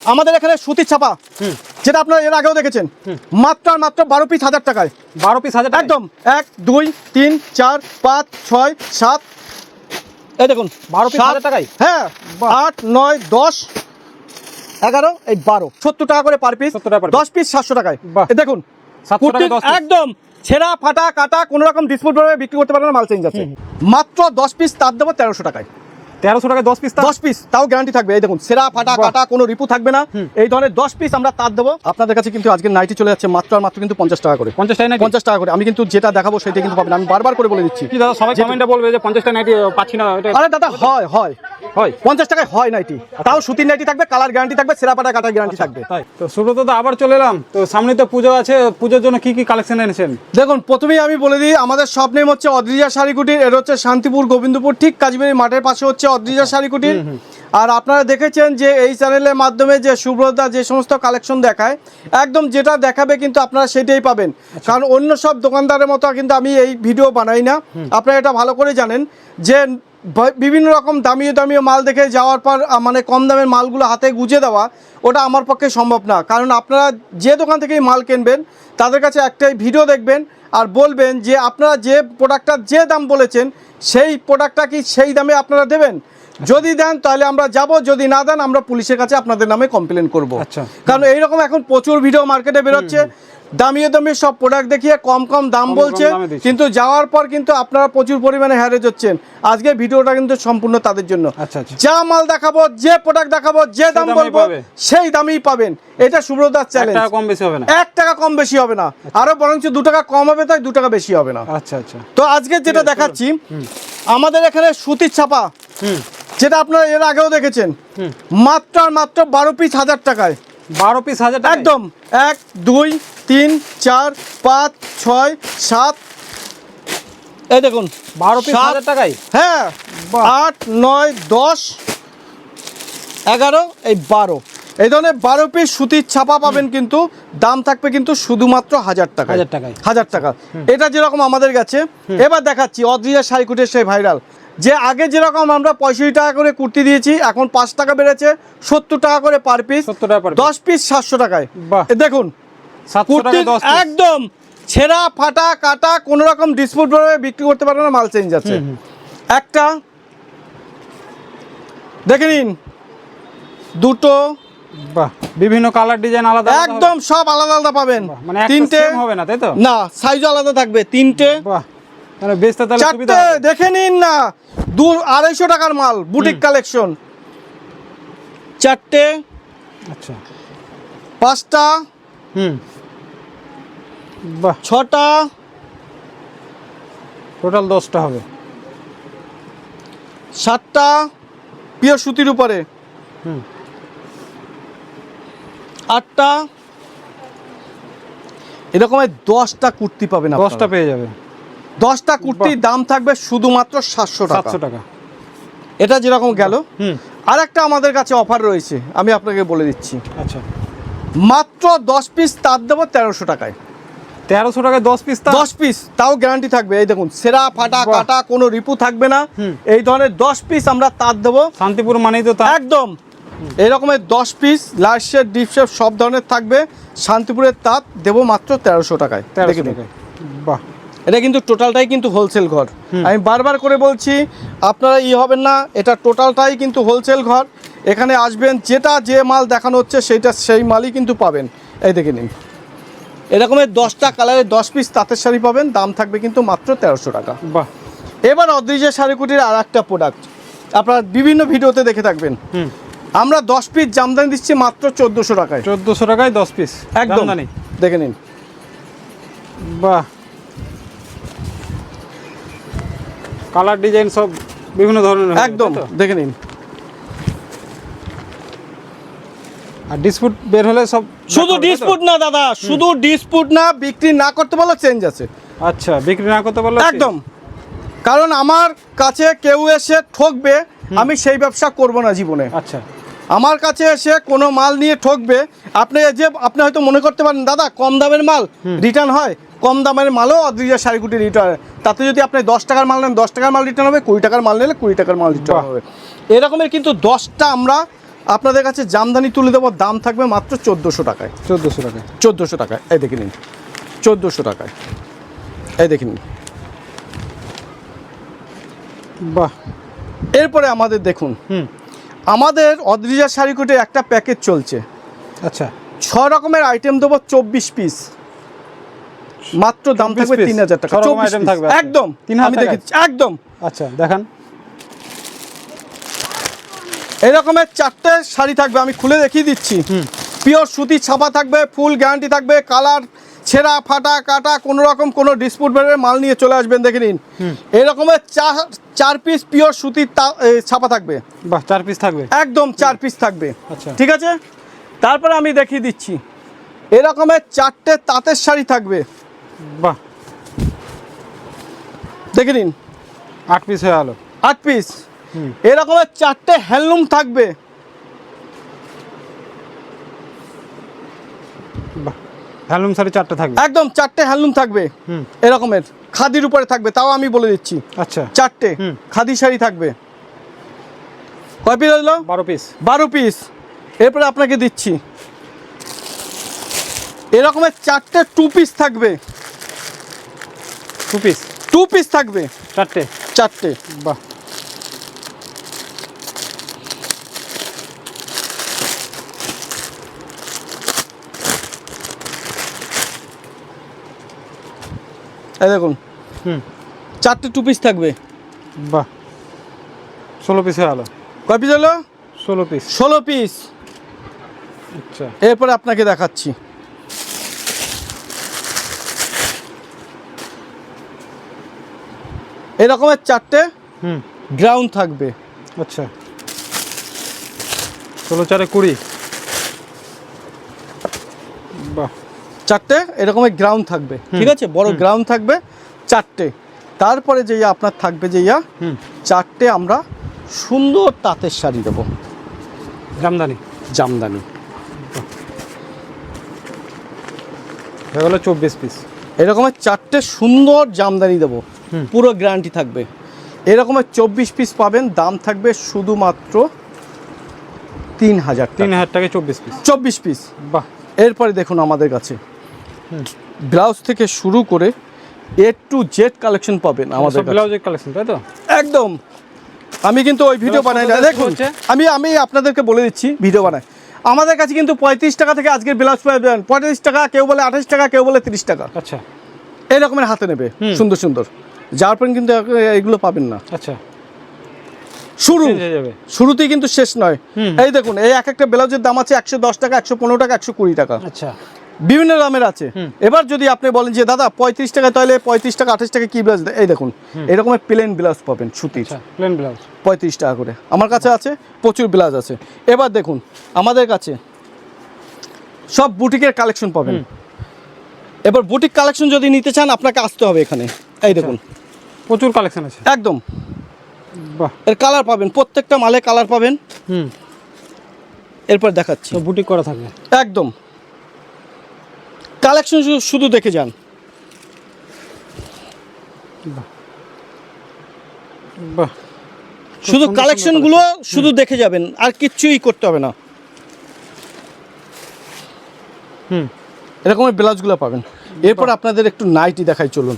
আমাদের এখানে সুতির ছাপা যেটা আপনারা এর আগেও দেখেছেন মাত্র আর মাত্র 12 পিস 1000 টাকায়। 12 পিস 1000 টাকা একদম 1 2 3 4 5 6 7 এই দেখুন 12 পিস 1000 টাকায়। হ্যাঁ 8 9 10 11 এই 12 70 টাকা করে পার পিস। 70 টাকা per piece। 10 পিস 700 টাকায়। বাহ। এই দেখুন 700 টাকা 10 পিস। একদম ছেঁড়া ফাটা কাটা কোনো রকম ডিসপুট ভাবে বিক্রি করতে পারবেন না, মাল চেঞ্জ আছে। মাত্র 10 পিস তার দেবো 1300 টাকায়। 1300 টাকায় 10 পিস 10 পিস তাও গ্যারান্টি থাকবে। এই দেখুন সেরা ফাটা কাটা কোনো রিপু থাকবে না, এই ধরনের 10 পিস আমরা তার দেবো আপনাদের কাছে। কিন্তু আজকে নাইটি চলে যাচ্ছে মাত্র আর মাত্র কিন্তু 50 টাকা করে। 50 টাকা নাইটি 50 টাকা করে। আমি কিন্তু যেটা দেখাবো সেটা কিন্তু পাবেন, আমি বারবার করে বলে দিচ্ছি। কি দাদা সবাই কমেন্টে বলবে যে 50 টাকা নাইটি পাচ্ছি না, এটা আরে দাদা হয় হয় হয় 50 টাকায় হয় নাইটি, তাও সুতির নাইটি থাকবে, কালার গ্যারান্টি থাকবে, সেরা ফাটা কাটার গ্যারান্টি থাকবে। তাই তো সুব্রত দা আবার চলে এলাম। তো সামনে তো পুজো আছে, পুজোর জন্য কি কি কালেকশন এনেছেন? দেখুন প্রথমেই আমি বলে দিই, আমাদের শপ নেম হচ্ছে অদ্রিজা শাড়ি কুটির। এটা হচ্ছে শান্তিপুর গোবিন্দপুর, ঠিক কাজীবাড়ি মাঠের পাশে হচ্ছে অদ্রিজা শাড়ি কুটির। আর আপনারা দেখেছেন যে এই চ্যানেলের মাধ্যমে যে সুব্রতদা যে সমস্ত কালেকশন দেখায়, একদম যেটা দেখাবে কিন্তু আপনারা সেটাই পাবেন। কারণ অন্য সব দোকানদারের মতো কিন্তু আমি এই ভিডিও বানাই না, আপনারা এটা ভালো করে জানেন যে বিভিন্ন রকম দামিও দামিও মাল দেখে যাওয়ার পর মানে কম দামের মালগুলো হাতে গুজে দেওয়া ওটা আমার পক্ষে সম্ভব না। কারণ আপনারা যে দোকান থেকেই মাল কিনবেন তাদের কাছে একটাই ভিডিও দেখবেন আর বলবেন যে আপনারা যে প্রোডাক্টটার যে দাম বলেছেন সেই প্রোডাক্টটা কি সেই দামে আপনারা দেবেন। যদি দেন তাহলে আমরা যাব, যদি না দেন আমরা পুলিশের কাছে আপনাদের নামে কমপ্লেন করব। আচ্ছা। কারণ এইরকম এখন প্রচুর ভিডিও মার্কেটে বেরোচ্ছে, দামিয়ে দামিয়ে সব প্রোডাক্ট দেখিয়ে কম কম দাম বলছে, কিন্তু যাওয়ার পর কিন্তু আপনারা প্রচুর পরিমাণে হ্যারেজ হচ্ছেন। আজকে ভিডিওটা কিন্তু সম্পূর্ণ তাদের জন্য। আচ্ছা আচ্ছা। যা মাল দেখাবো, যে প্রোডাক্ট দেখাবো, যে দাম বলবো সেই দামেই পাবেন। এটা সুব্রতদার চ্যালেঞ্জ। 1 টাকা কম বেশি হবে না। 1 টাকা কম বেশি হবে না, আরো বরঞ্চ 2 টাকা কম হবে, তাই 2 টাকা বেশি হবে না। আচ্ছা আচ্ছা। তো আজকে যেটা দেখাচ্ছি আমাদের এখানে সুতির ছাপা যেটা আপনারা এর আগেও দেখেছেন মাত্র আর মাত্র 12 পিস 1000 টাকায়। 12 পিস 1000 টাকা একদম 1 2 3 4 5 6 7 এই দেখুন 12 পিস 1000 টাকায়। হ্যাঁ 8 9 10 11 এই 12 এই ধরনের 12 পিস সুতির ছাপা পাবেন, কিন্তু দাম থাকবে কিন্তু শুধুমাত্র 1000 টাকা। 1000 টাকায় 1000 টাকা। এটা যেরকম আমাদের কাছে এবার দেখাচ্ছি অদ্রিজা শাড়ি কুটির সেই ভাইরাল, যে আগে যেরকম আমরা 65 টাকা করে কুর্তি দিয়েছি, এখন 5 টাকা বেড়েছে 70 টাকা করে পার পিস। 70 টাকা per piece। 10 পিস 700 টাকায়। বাহ। দেখুন 700 কুর্তি টাকা 10 পিস। একদম ছেঁড়া ফাটা কাটা কোনো রকম ডিসপুট ভাবে বিক্রি করতে পারবে না, মাল চেঞ্জ আছে। একটা দেখে নিন, দুটো, বাহ, বিভিন্ন কালার ডিজাইন আলাদা আলাদা একদম সব আলাদা আলাদা পাবেন। মানে একটা তিনটে সেম হবে না, তাই তো? না, সাইজও আলাদা থাকবে। তিনটে, বাহ, মানে বেচতে তাহলে সুবিধা চারটে, হবে। দেখে নিন না, 200-250 টাকার মাল, বুটিক কালেকশন। চারটে, আচ্ছা। পাঁচটা, বাহ, ছটা, টোটাল 10টা হবে। সাতটা পিওর সুতির উপরে, আটটা, এরকমের 10টা কুর্তি পাবেন। 10টা পেয়ে যাবে। 10টা কুর্তির দাম থাকবে শুধুমাত্র 700 টাকা। 700 টাকা। এটা যেরকম গেল, আর একটা আমাদের কাছে অফার রয়েছে, আমি আপনাকে বলে দিচ্ছি। আচ্ছা। মাত্র 10 পিস তার দেবো 1300 টাকায়। 1300 টাকায় 10 পিস। 10 পিস তাও গ্যারান্টি থাকবে। এই দেখুন সেরা ফাটা কাটা কোনো রিপু থাকবে না, এই ধরনের 10 পিস আমরা তার দেবো। শান্তিপুর মানেই তো একদম এই রকমের 10 piece large shape deep shape সব ধরনের থাকবে। শান্তিপুরের তাঁত দেবো মাত্র 1300 টাকায়। 1300 টাকায়। বাহ, এটা কিন্তু টোটালটাই কিন্তু হোলসেল ঘর। আমি বারবার করে বলছি, আপনারা হবেন না, এটা টোটালটাই কিন্তু হোলসেল ঘর। এখানে আসবেন, যেটা যে মাল দেখানো হচ্ছে সেইটা সেই মালই কিন্তু পাবেন। এই দেখে নিন, এরকমের 10টা কালারের 10 পিস তাঁতের শাড়ি পাবেন, দাম থাকবে কিন্তু মাত্র 1300 টাকা। বাহ। এবার অদ্রিজা শাড়ি কুটির আর একটা প্রোডাক্ট আপনারা বিভিন্ন ভিডিওতে দেখে থাকবেন, আমরা 10 পিস জামদানি দিচ্ছি মাত্র 1400 টাকায়। 1400 টাকায় 10 পিস একদম জামদানি। দেখে নিন। বাহ, কালার ডিজাইন সব বিভিন্ন ধরনের একদম দেখে নিন। আর ডিসপুট বের হলে সব শুধু ডিসপুট না দাদা, শুধু ডিসপুট না, বিক্রি না করতে পারলে চেঞ্জ আছে। আচ্ছা, বিক্রি না করতে পারলে একদম, কারণ আমার কাছে কেউ এসে ঠকবে, আমি সেই ব্যবসা করব না জীবনে। আচ্ছা। আমার কাছে এসে কোনো মাল নিয়ে ঠকবে, আপনি হয়তো মনে করতে পারেন দাদা কম দামের মাল রিটার্ন হয়, কম দামের মালও অদ্রিজা শাড়ি কুটির রিটার্ন। তাতে যদি আপনি 10 টাকার মাল নেন 10 টাকার মাল রিটার্ন হবে, 20 টাকার মাল নিলে 20 টাকার মাল রিটার্ন হবে। এরকমের কিন্তু 10টা আমরা আপনাদের কাছে জামদানি তুলে দেবো, দাম থাকবে মাত্র 1400 টাকায়। 1400 টাকা। 1400 টাকায়, এই দেখে নিন, 1400 টাকায়, এই দেখে নিন। বাহ। এরপরে আমাদের দেখুন, আমাদের অদ্রিজা শাড়িকুটির একটা প্যাকেজ চলছে। আচ্ছা, 6 রকমের আইটেম দেবো, 24 পিস, মাত্র দাম থাকবে 3000 টাকা। 6 রকম আইটেম থাকবে একদম, 3000 আমি দেখেছি একদম। আচ্ছা দেখান। এই রকমের 4টে শাড়ি থাকবে, আমি খুলে দেখিয়ে দিচ্ছি। পিওর সুতি ছাপা থাকবে, ফুল গ্যারান্টি থাকবে, কালার ছেঁড়া ফাটা কাটা কোনো রকম কোনো ডিসপুট বেরোবে, মাল নিয়ে চলে আসবেন, দেখে নিন। এই রকমের 4 পিস পিওর সুতির ছাপা থাকবে। বাহ, 4 পিস থাকবে একদম, 4 পিস থাকবে। আচ্ছা, ঠিক আছে, তারপরে আমি দেখিয়ে দিচ্ছি, এরকমের 4টে তাঁতের শাড়ি থাকবে। বাহ, দেখে নিন, 8 পিস হয়ে গেল। 8 পিস। এরকমের 4টে হ্যান্ডলুম থাকবে। বাহ, হ্যান্ডলুম শাড়ি 4টা থাকবে। একদম 4টে হ্যান্ডলুম থাকবে, এরকমের খাদির উপরে থাকবে, তাও আমি বলে দিচ্ছি। আচ্ছা, 4টে খাদি শাড়ি থাকবে। কয় পিস হলো? 12 পিস। 12 পিস। এরপরে আপনাকে দিচ্ছি, এরকমের 4টে 2 পিস থাকবে। 2 পিস, 2 পিস থাকবে, 4টে। বাহ, এই দেখুন, 4টে 2 পিস থাকবে। বাহ, 16 পিস হয়ে গেল। কয় পিস হলো? 16 পিস। 16 পিস। আচ্ছা, এরপরে আপনাকে দেখাচ্ছি, এরকমের 4টে গ্রাউন্ড থাকবে। আচ্ছা, 16 4 20। বাহ, 4টে এরকমের গ্রাউন্ড থাকবে। ঠিক আছে, বড় গ্রাউন্ড থাকবে 4টে। তারপরে যে আপনার থাকবে যে 4টে আমরা সুন্দর তাঁতের শাড়ি দেবো, জামদানি। জামদানি। হয়ে গেল 24 পিস। এরকমের 4টে সুন্দর জামদানি দেবো, পুরো গ্যারান্টি থাকবে। এরকমের 24 পিস পাবেন, দাম থাকবে শুধুমাত্র 3000 টাকা। 3000 টাকায় 24 পিস। 24 পিস। বাহ, এরপরে দেখুন আমাদের কাছে ব্লাউজ থেকে শুরু করে A to Z কালেকশন পাবেন আমাদের কাছে। ব্লাউজের কালেকশন, তাই তো? একদম। আমি কিন্তু ওই ভিডিও বানাই না, দেখুন আমি আপনাদেরকে বলে দিচ্ছি, ভিডিও বানাই। আমাদের কাছে কিন্তু 35 টাকা থেকে আজকের ব্লাউজ পাবেন 35 টাকা, কেউ বলে 28 টাকা, কেউ বলে 30 টাকা। আচ্ছা, এই রকমের হাতে নেবে সুন্দর সুন্দর, যার পর কিন্তু এগুলো পাবেন না। আচ্ছা, শুরুতেই কিন্তু শেষ নয়। এই দেখুন, এই এক একটা ব্লাউজের দাম আছে 110 টাকা, 115 টাকা, 120 টাকা। আচ্ছা, বিভিন্ন দামের আছে। এবার যদি আপনি বলেন যে দাদা 35 টাকা, তাহলে 35 টাকা 28 টাকা কি ব্লাউজ, এই দেখুন এরকমের প্লেন ব্লাউজ পাবেন সুতির, প্লেন ব্লাউজ 35 টাকা করে। আমার কাছে আছে, প্রচুর ব্লাউজ আছে। এবার দেখুন আমাদের কাছে সব বুটিকের কালেকশন পাবেন। এবার বুটিক কালেকশন যদি নিতে চান আপনাকে আসতে হবে এখানে। এই দেখুন প্রচুর কালেকশন আছে একদম। বাহ, এর কালার পাবেন, প্রত্যেকটা মালে কালার পাবেন। এরপর দেখাচ্ছি, বুটিক করা থাকবে একদম। কালেকশন শুধু দেখে যান। বাহ, শুধু কালেকশনগুলো শুধু দেখে যাবেন, আর কিচ্ছুই করতে হবে না। এরকমের ব্লাউজগুলো পাবেন। এরপর আপনাদের একটু নাইটি দেখাই, চলুন।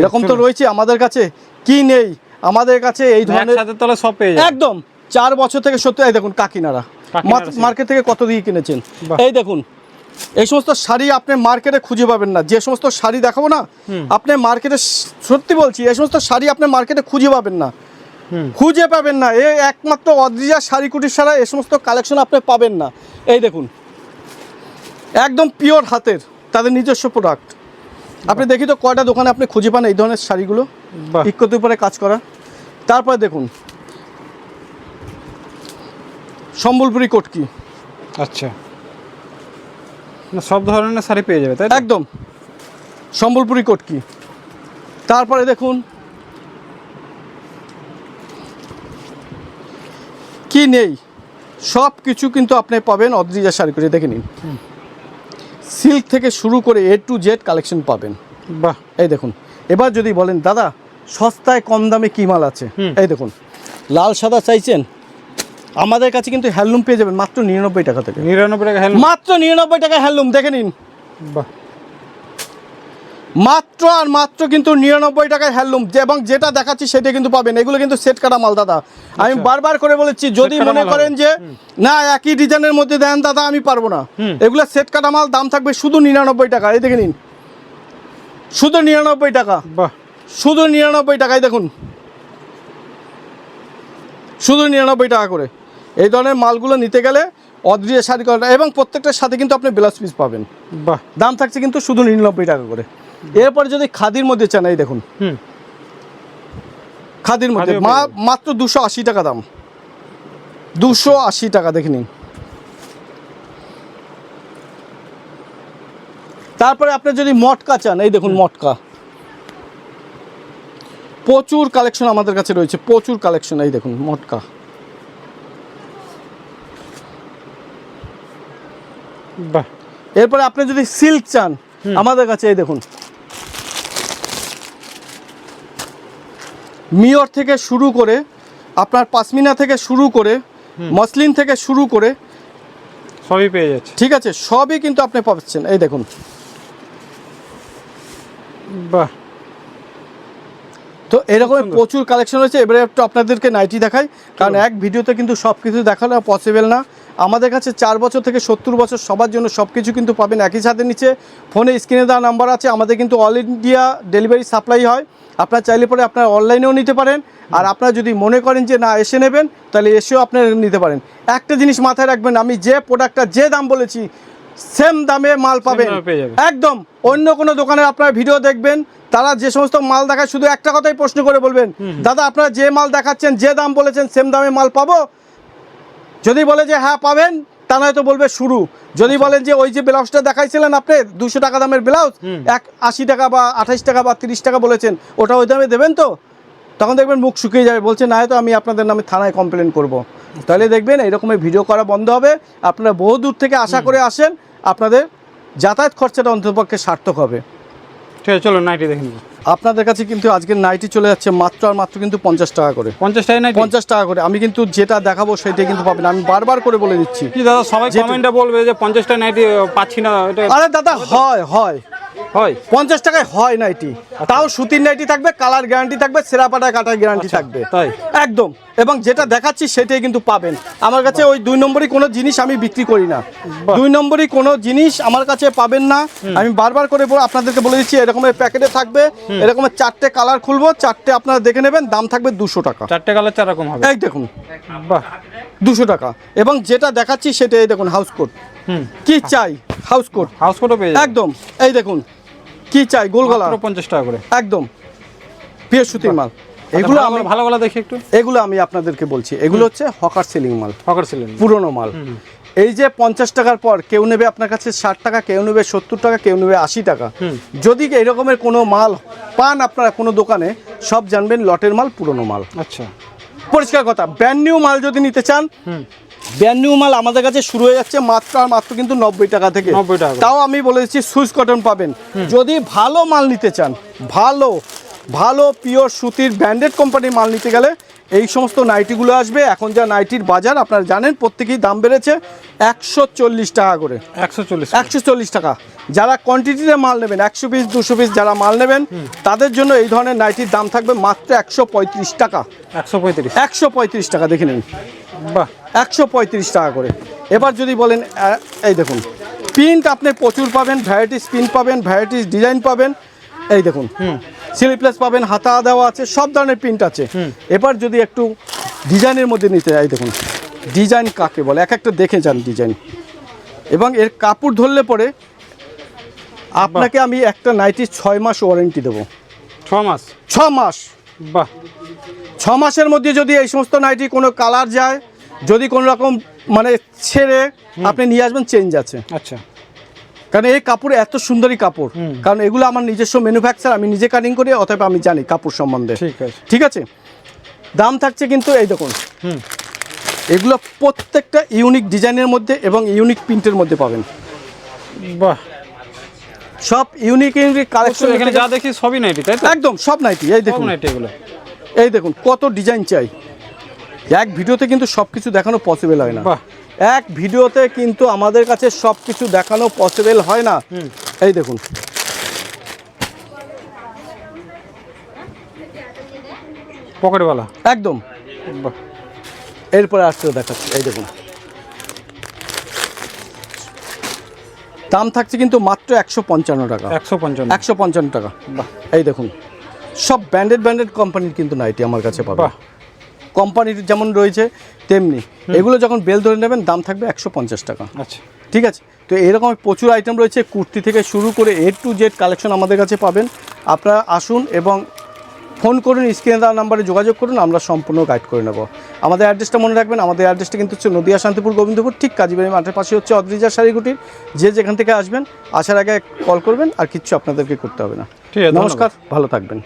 এরকম তো রয়েছে আমাদের কাছে, কি নেই আমাদের কাছে এই ধরনের সব পেয়ে যাবেন একদম। 4 বছর থেকে 70, এই দেখুন কাকিনারা মার্কেট থেকে কত দিয়ে কিনেছেন। এই দেখুন, এই সমস্ত শাড়ি আপনি মার্কেটে খুঁজে পাবেন না। যে সমস্ত শাড়ি দেখাবো না, আপনি মার্কেটে, সত্যি বলছি, এই সমস্ত শাড়ি আপনি মার্কেটে খুঁজে পাবেন না, খুঁজে পাবেন না। এই একমাত্র অদ্রিজা শাড়িকুটির ছাড়া এই সমস্ত কালেকশন আপনি পাবেন না। এই দেখুন, একদম পিওর হাতের, তাদের নিজস্ব প্রোডাক্ট। আপনি দেখি তো কয়টা দোকানে আপনি খুঁজে পান এই ধরনের শাড়িগুলো, ইক্কতির উপরে কাজ করা। তারপরে দেখুন সম্বলপুরি কটকি। আচ্ছা, সব ধরনের শাড়ি পেয়ে যাবে, তাই একদম সম্বলপুরি কটকি। তারপরে দেখুন কি নেই, সব কিছু কিন্তু আপনি পাবেন অদ্রিজা শাড়িকুটি। দেখে নিন, সিল্ক থেকে শুরু করে A to Z কালেকশন পাবেন। বাহ, এই দেখুন। এবার যদি বলেন দাদা সস্তায় কম দামে কি মাল আছে, এই দেখুন লাল সাদা চাইছেন, আমাদের কাছে কিন্তু হ্যান্ডলুম পেয়ে যাবেন মাত্র 99 টাকা থেকে। 99 টাকা হ্যান্ডলুম, মাত্র 99 টাকা হ্যান্ডলুম, দেখে নিন। বাহ, মাত্র আর মাত্র কিন্তু 99 টাকায় হ্যান্ডলুম, এবং যেটা দেখাচ্ছি সেটা কিন্তু পাবেন। এগুলো কিন্তু সেট কাটা মাল দাদা, আমি বারবার করে বলেছি, যদি কাটা মনে মাল করেন যে না একই ডিজাইনের মধ্যে দেন দাদা আমি পারবো না, এগুলো সেট কাটা মাল, দাম থাকবে শুধু 99 টাকা। এই দেখে নিন, শুধু 99 টাকা, বাহ, শুধু 99 টাকায় দেখুন, শুধু 99 টাকা করে। এই ধরনের মালগুলো নিতে গেলে অদ্রিজা শাড়ি করাটা, এবং প্রত্যেকটার সাথে কিন্তু আপনি ব্লাউজ পিস পাবেন। বাহ, দাম থাকছে কিন্তু শুধু 99 টাকা করে। এরপরে যদি খাদির মধ্যে চান, এই দেখুন খাদির মধ্যে মাত্র 280 টাকা দাম, 280 টাকা, দেখে নিন। তারপরে আপনি যদি মটকা চান, এই দেখুন মটকা, প্রচুর কালেকশন আমাদের কাছে রয়েছে, প্রচুর কালেকশন। এই দেখুন মটকা, বাহ। এরপরে আপনি যদি সিল্ক চান আমাদের কাছে, এই দেখুন মিয়র থেকে শুরু করে আপনার পাশমিনা থেকে শুরু করে মসলিন থেকে শুরু করে সবই পেয়ে যাচ্ছে, ঠিক আছে, সবই কিন্তু আপনি পাচ্ছেন। এই দেখুন, বাহ। তো এরকম প্রচুর কালেকশন রয়েছে। এবারে একটু আপনাদেরকে নাইটি দেখাই, কারণ এক ভিডিওতে কিন্তু সব কিছু দেখানো পসিবল না। আমাদের কাছে 4 বছর থেকে 70 বছর সবার জন্য সব কিছু কিন্তু পাবেন একই সাথে। নিচে ফোনে স্ক্রিনে দেওয়া নাম্বার আছে, আমাদের কিন্তু অল ইন্ডিয়া ডেলিভারি সাপ্লাই হয়। আপনারা চাইলে পরে আপনারা অনলাইনেও নিতে পারেন, আর আপনারা যদি মনে করেন যে না এসে নেবেন, তাহলে এসেও আপনারা নিতে পারেন। একটা জিনিস মাথায় রাখবেন, আমি যে প্রোডাক্টটা যে দাম বলেছি সেম দামে মাল পাবেন একদম। অন্য কোনো দোকানে আপনারা ভিডিও দেখবেন, তারা যে সমস্ত মাল দেখায় শুধু একটা কথাই প্রশ্ন করে বলবেন, দাদা আপনারা যে মাল দেখাচ্ছেন যে দাম বলেছেন সেম দামে মাল পাবো? যদি বলে যে হ্যাঁ পাবেন, তা নয়তো বলবে শুরু। যদি বলেন যে ওই যে ব্লাউজটা দেখাইছিলেন আপনি 200 টাকা দামের ব্লাউজ, 80 টাকা বা 28 টাকা বা 30 টাকা বলেছেন, ওটা ওই দামে দেবেন তো? তখন দেখবেন মুখ শুকিয়ে যাবে, বলছে না হয়তো আমি আপনাদের নামে থানায় কমপ্লেন করব। তাহলে দেখবেন এইরকমের ভিডিও করা বন্ধ হবে। আপনারা বহু দূর থেকে আশা করে আসেন, আপনাদের যাতায়াত খরচাটা অন্ততপক্ষে সার্থক হবে। ঠিক আছে, চলো নাইটি দেখে নিব। আপনাদের কাছে কিন্তু আজকের নাইটি চলে যাচ্ছে মাত্র আর মাত্র কিন্তু 50 টাকা করে। 50 টাকা নাইটি, 50 টাকা করে। আমি কিন্তু যেটা দেখাবো সেটাই কিন্তু পাবেন, আমি বারবার করে বলে দিচ্ছি। কি দাদা সবাই কমেন্টে বলবে যে 50 টাকা নাইটি পাচ্ছি না, এটা আরে দাদা হয় হয় হয় 50 টাকায় হয় নাইটি, তাও সুতির নাইটি থাকবে, কালার গ্যারান্টি থাকবে, সেরাপাটা কাটার গ্যারান্টি থাকবে, তাই একদম। এবং যেটা দেখাচ্ছি সেটাই কিন্তু পাবেন আমার কাছে। ওই 2 নম্বরই কোনো জিনিস আমি বিক্রি করি না, 2 নম্বরই কোনো জিনিস আমার কাছে পাবেন না। আমি বারবার করে আপনাদেরকে বলে দিচ্ছি, এরকমের প্যাকেটে থাকবে, এরকমের 4টে কালার খুলবো, 4টে আপনারা দেখে নেবেন, দাম থাকবে 200 টাকা। 4টে কালার 4 রকম হবে, এই দেখুন, বাহ, 200 টাকা। এবং যেটা দেখাচ্ছি সেটাই দেখুন, হাউস কোট, কি চাই হাউস কোট, হাউস কোটও পেয়ে যাবে একদম। এই দেখুন কি চাই, গোল গলা, মাত্র 50 টাকা করে, একদম পিওর সুতির মাল। এগুলো আমি ভালো ভালো দেখি একটু, এগুলো আমি আপনাদেরকে বলছি, এগুলো হচ্ছে হকার সেলিং মাল, হকার ছিলেন পুরনো মাল। এই যে 50 টাকার পর কেউ নেবে আপনার কাছে 60 টাকা, কেউ নেবে 70 টাকা, কেউ নেবে 80 টাকা। যদি এই রকমের কোনো মাল পান আপনারা কোনো দোকানে, সব জানবেন লটের মাল, পুরনো মাল। আচ্ছা, পরিষ্কার কথা। ব্র্যান্ড নিউ মাল যদি নিতে চান, ব্র্যান্ড নিউ মাল আমাদের কাছে শুরু হয়ে যাচ্ছে মাত্র আর মাত্র কিন্তু 90 টাকা থেকে। 90 টাকা, তাও আমি বলে দিচ্ছি সুইস কটন পাবেন। যদি ভালো মাল নিতে চান, ভালো ভালো পিওর সুতির ব্র্যান্ডেড কোম্পানির মাল নিতে গেলে এই সমস্ত নাইটিগুলো আসবে। এখন যা নাইটির বাজার আপনারা জানেন, প্রত্যেকেই দাম বেড়েছে 140 টাকা করে, 140 টাকা। যারা কোয়ান্টিটিতে মাল নেবেন, 100 পিস 200 পিস যারা মাল নেবেন, তাদের জন্য এই ধরনের নাইটির দাম থাকবে মাত্র 135 টাকা, 135 টাকা। দেখে নিন, বাহ, 135 টাকা করে। এবার যদি বলেন, এই দেখুন প্রিন্ট আপনি প্রচুর পাবেন, ভ্যারাইটিস প্রিন্ট পাবেন, ভ্যারাইটিস ডিজাইন পাবেন। এই দেখুন স্লিভলেস পাবেন, হাতা দেওয়া আছে, সব ধরনের প্রিন্ট আছে। এবার যদি একটু ডিজাইনের মধ্যে নিতে, এই দেখুন ডিজাইন কাকে বলে, এক একটা দেখে যান ডিজাইন। এবং এর কাপড় ধরলে পরে আপনাকে আমি একটা নাইটির 6 মাস ওয়ারেন্টি দেবো। 6 মাস? 6 মাস, বাহ। 6 মাসের মধ্যে যদি এই সমস্ত নাইটি কোনো কালার যায়, যদি কোনো রকম মানে ছেড়ে, আপনি নিয়ে আসবেন, চেঞ্জ আছে। আচ্ছা, কারণ এই কাপড় এত সুন্দরী কাপড়, কারণ এগুলো আমার নিজস্ব ম্যানুফ্যাকচার, আমি নিজে কাটিং করি, অতএব আমি জানি কাপড় সম্বন্ধে। ঠিক আছে। দাম থাকছে কিন্তু এই দেখুন, এগুলো প্রত্যেকটা ইউনিক ডিজাইনের মধ্যে এবং ইউনিক প্রিন্টের মধ্যে পাবেন। বাহ, সব ইউনিক ইউনিক কালেকশন। এখানে যা দেখি সবই নাইটি, তাই তো? একদম সব নাইটি। এই দেখুন নাইটি এগুলো, এই দেখুন কত ডিজাইন চাই, এক ভিডিওতে কিন্তু সব কিছু দেখানো পসিবল হয় না। বাহ। এক ভিডিওতে কিন্তু আমাদের কাছে সব কিছু দেখানো পসিবল হয় না। এই দেখুন, পকেটওয়ালা একদম। বাহ। এরপরে আসতে দেখাচ্ছি, এই দেখুন, দাম থাকছে কিন্তু মাত্র 155 টাকা। 155। 155 টাকা। বাহ। এই দেখুন, সব ব্র্যান্ডেড কোম্পানির কিন্তু নাইটি আমার কাছে পাবে। বাহ। কোম্পানির যেমন রয়েছে তেমনি এগুলো যখন বেল ধরে নেবেন দাম থাকবে 150 টাকা। আচ্ছা, ঠিক আছে, তো এরকম প্রচুর আইটেম রয়েছে, কুর্তি থেকে শুরু করে A to Z কালেকশন আমাদের কাছে পাবেন। আপনারা আসুন এবং ফোন করুন, স্ক্রিনে দেওয়া নাম্বারে যোগাযোগ করুন, আমরা সম্পূর্ণ গাইড করে নেব। আমাদের অ্যাড্রেসটা মনে রাখবেন, আমাদের অ্যাড্রেসটা কিন্তু হচ্ছে নদিয়া শান্তিপুর গোবিন্দপুর, ঠিক কাজীবাড়ি মাঠের পাশে হচ্ছে অদ্রিজা শাড়িকুটির। যে যেখান থেকে আসবেন, আসার আগে কল করবেন, আর কিচ্ছু আপনাদেরকে করতে হবে না। ঠিক আছে, নমস্কার, ভালো থাকবেন।